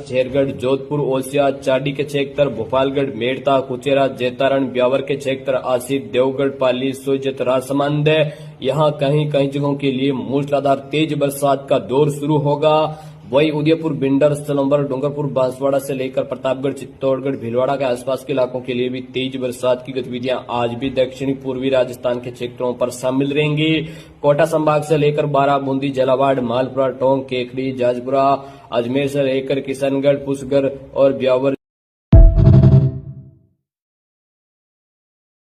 झेरगढ़, जोधपुर, ओसिया, चाडी के क्षेत्र, भोपालगढ़, मेड़ता, कुचेरा, जैतारण, ब्यावर के क्षेत्र, आसिफ, देवगढ़, पाली, सोजत, राजसमंद, यहाँ कहीं कहीं जगहों के लिए मूसलाधार तेज बरसात का दौर शुरू होगा। वही उदयपुर, बिंडर, सलंबर, डूंगरपुर, बांसवाड़ा से लेकर प्रतापगढ़, चित्तौड़गढ़, भीलवाड़ा के आसपास के इलाकों के लिए भी तेज बरसात की गतिविधियां आज भी दक्षिणी पूर्वी राजस्थान के क्षेत्रों पर शामिल रहेंगी। कोटा संभाग से लेकर बारां, बूंदी, झालावाड़, मालपुरा, टोंक, केकड़ी, जाजपुरा, अजमेर से लेकर किशनगढ़, पुष्कर और ब्यावर